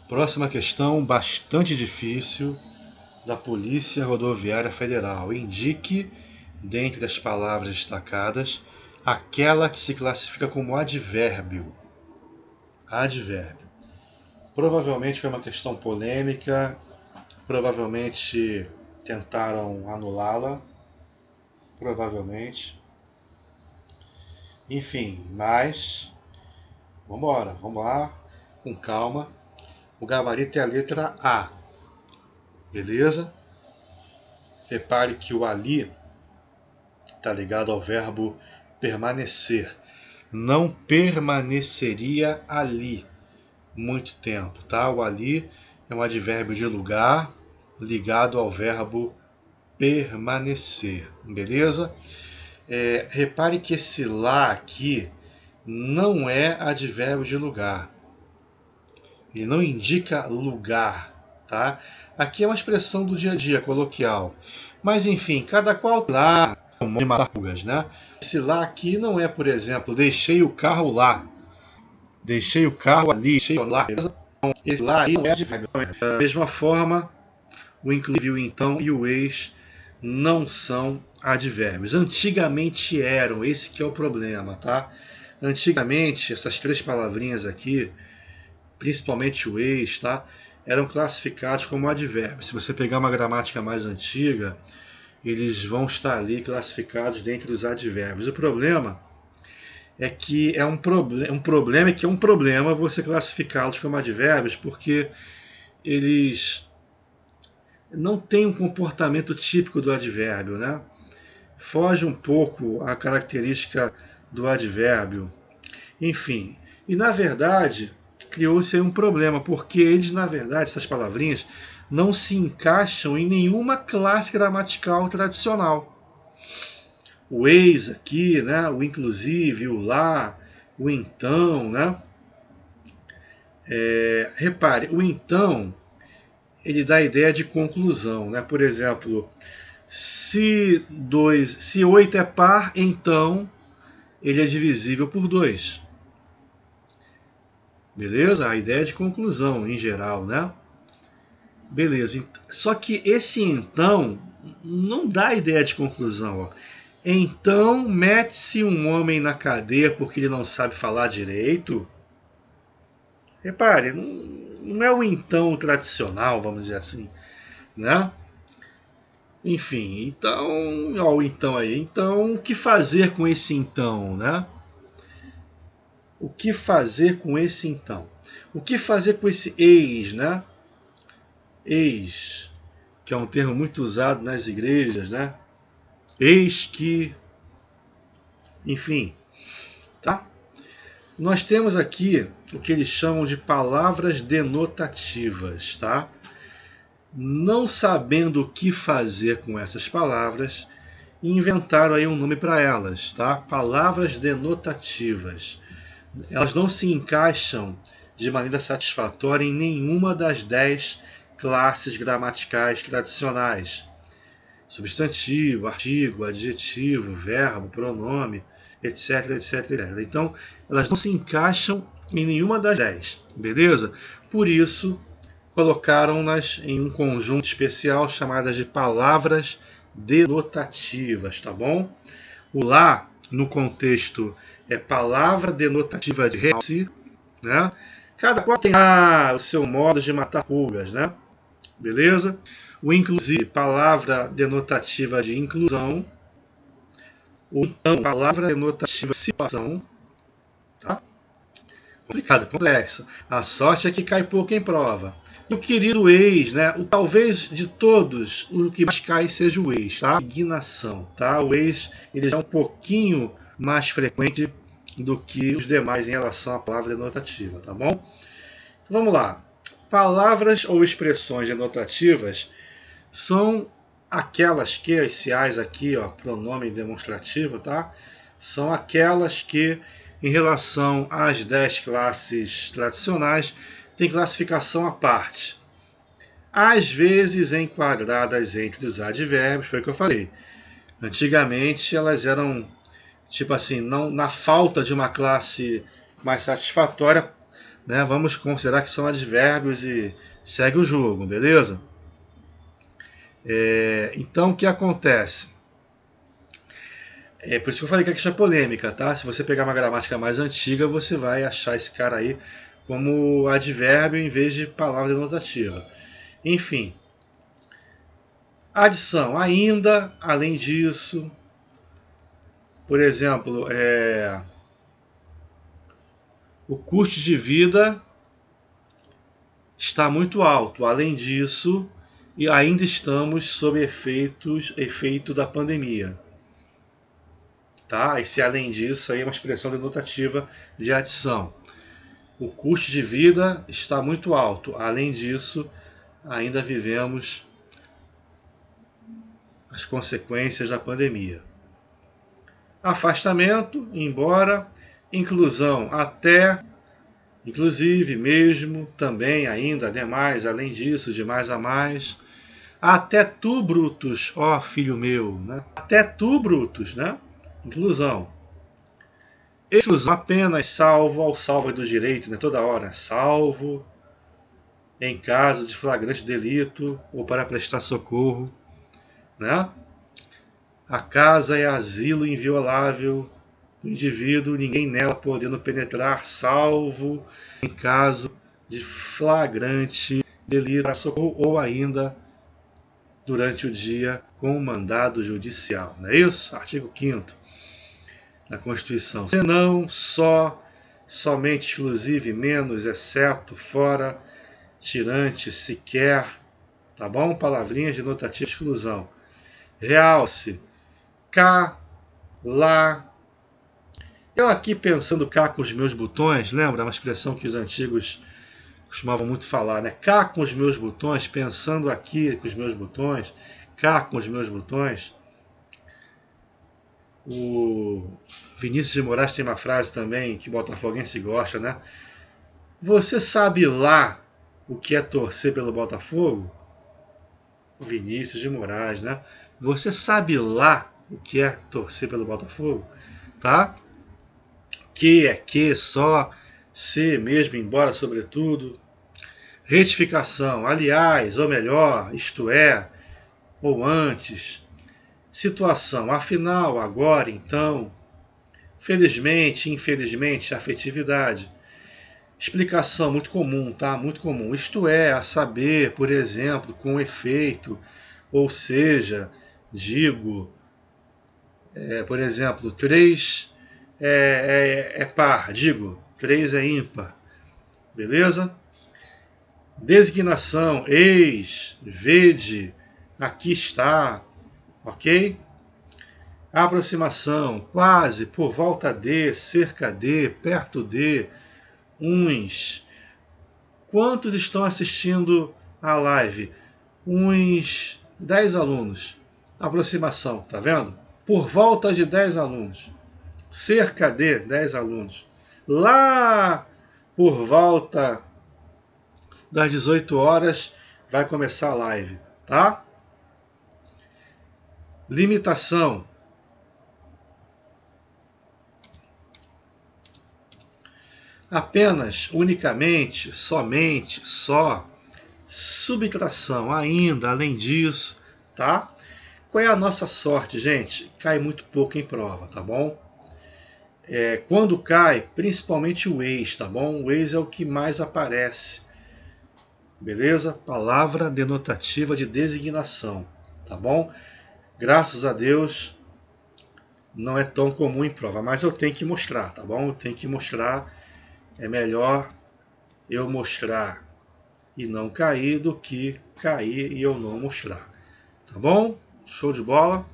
Próxima questão, bastante difícil, da Polícia Rodoviária Federal. Indique, dentre as palavras destacadas, aquela que se classifica como advérbio. Advérbio. Provavelmente foi uma questão polêmica, provavelmente tentaram anulá-la, provavelmente. Enfim, mas vamos lá, com calma. O gabarito é a letra A. Beleza? Repare que o ali está ligado ao verbo permanecer. Não permaneceria ali muito tempo, tá? O ali é um advérbio de lugar ligado ao verbo permanecer, beleza? Repare que esse lá aqui não é advérbio de lugar. Ele não indica lugar, tá? Aqui é uma expressão do dia a dia, coloquial. Mas enfim, cada qual lá de matar pulgas, né? Esse lá aqui não é, por exemplo, deixei o carro lá. Deixei o carro ali, deixei lá. Esse lá aí não é advérbio. Da mesma forma, o inclusive, o então e o ex não são advérbios. Antigamente eram, esse que é o problema, tá? Antigamente, essas três palavrinhas aqui, principalmente o ex, tá? Eram classificados como advérbios. Se você pegar uma gramática mais antiga, eles vão estar ali classificados dentre os advérbios. O problema é que é um problema você classificá-los como advérbios, porque eles não têm um comportamento típico do advérbio, né? Foge um pouco a característica do advérbio. Enfim, e na verdade criou-se aí um problema, porque eles, na verdade, essas palavrinhas, não se encaixam em nenhuma classe gramatical tradicional. O eis aqui, né? O inclusive, o lá, o então, né? Repare, o então, ele dá a ideia de conclusão, né? Por exemplo, se 8 é par, então ele é divisível por 2. Beleza? A ideia de conclusão, em geral, né? Beleza. Só que esse então não dá ideia de conclusão. Ó. Então, mete-se um homem na cadeia porque ele não sabe falar direito. Repare, não é o então tradicional, vamos dizer assim, né? Enfim, então, ó, o então aí. Então, o que fazer com esse então, né? O que fazer com esse então? O que fazer com esse eis, né? Eis, que é um termo muito usado nas igrejas, né? Eis que, enfim, tá? Nós temos aqui o que eles chamam de palavras denotativas, tá? Não sabendo o que fazer com essas palavras, inventaram aí um nome para elas, tá? Palavras denotativas. Elas não se encaixam de maneira satisfatória em nenhuma das 10 classes gramaticais tradicionais. Substantivo, artigo, adjetivo, verbo, pronome, etc, etc, etc. Então, elas não se encaixam em nenhuma das 10, beleza? Por isso, colocaram-nas em um conjunto especial chamadas de palavras denotativas, tá bom? O lá, no contexto, é palavra denotativa de realce, né? Cada qual tem o seu modo de matar pulgas, né? Beleza? O inclusive, palavra denotativa de inclusão. O então, palavra denotativa de situação. Tá? Complicado, complexo. A sorte é que cai pouco em prova. E o querido ex, né? Talvez de todos, o que mais cai seja o ex, tá? Ignação, tá? O ex, ele já é um pouquinho mais frequente do que os demais em relação à palavra denotativa, tá bom? Então, vamos lá. Palavras ou expressões denotativas são aquelas que, esse as aqui, ó, pronome demonstrativo, tá? São aquelas que, em relação às 10 classes tradicionais, tem classificação à parte. Às vezes enquadradas entre os advérbios, foi o que eu falei. Antigamente elas eram, tipo assim, não, na falta de uma classe mais satisfatória, né? Vamos considerar que são advérbios e segue o jogo, beleza? Então, o que acontece? Por isso que eu falei que a questão é polêmica, tá? Se você pegar uma gramática mais antiga, você vai achar esse cara aí como advérbio em vez de palavra denotativa. Enfim. Adição, ainda, além disso. Por exemplo, o custo de vida está muito alto. Além disso, e ainda estamos sob efeito da pandemia. Tá? Esse além disso aí é uma expressão denotativa de adição. O custo de vida está muito alto. Além disso, ainda vivemos as consequências da pandemia. Afastamento, embora. Inclusão, até. Inclusive, mesmo, também, ainda, demais, além disso, de mais a mais. Até tu, Brutus, ó filho meu. Né? Até tu, Brutus, né? Inclusão. Exclusão, apenas salvo ao salvo do direito, né? Toda hora. Salvo em caso de flagrante delito ou para prestar socorro. Né? A casa é asilo inviolável do indivíduo, ninguém nela podendo penetrar, salvo em caso de flagrante delito para socorro ou ainda durante o dia com mandado judicial. Não é isso? Artigo 5º da Constituição. Senão, só, somente, exclusive, menos, exceto, fora, tirante, sequer. Tá bom? Palavrinhas de notativa de exclusão. Realce. Cá, lá. Eu aqui pensando cá com os meus botões, lembra? Uma expressão que os antigos costumavam muito falar, né? Cá com os meus botões, pensando aqui com os meus botões, cá com os meus botões. O Vinícius de Moraes tem uma frase também que o botafoguense gosta, né? Você sabe lá o que é torcer pelo Botafogo? O Vinícius de Moraes, né? Você sabe lá o que é torcer pelo Botafogo? Tá? Que é que, só, se, mesmo, embora, sobretudo. Retificação, aliás, ou melhor, isto é, ou antes. Situação, afinal, agora, então. Felizmente, infelizmente, afetividade. Explicação, muito comum, tá? Muito comum. Isto é, a saber, por exemplo, com efeito, ou seja, digo, por exemplo, 3 é par, digo, 3 é ímpar. Beleza? Designação, eis, vede, aqui está, ok? Aproximação, quase, por volta de, cerca de, perto de, uns. Quantos estão assistindo a live? Uns 10 alunos. Aproximação, tá vendo? Por volta de 10 alunos. Cerca de 10 alunos. Lá por volta das 18 horas vai começar a live, tá? Limitação. Apenas, unicamente, somente, só. Subtração, ainda, além disso, tá? Qual é a nossa sorte, gente? Cai muito pouco em prova, tá bom? Quando cai, principalmente o ex, tá bom? O ex é o que mais aparece. Beleza? Palavra denotativa de designação, tá bom? Graças a Deus não é tão comum em prova, mas eu tenho que mostrar, tá bom? Eu tenho que mostrar, é melhor eu mostrar e não cair do que cair e eu não mostrar, tá bom? Show de bola?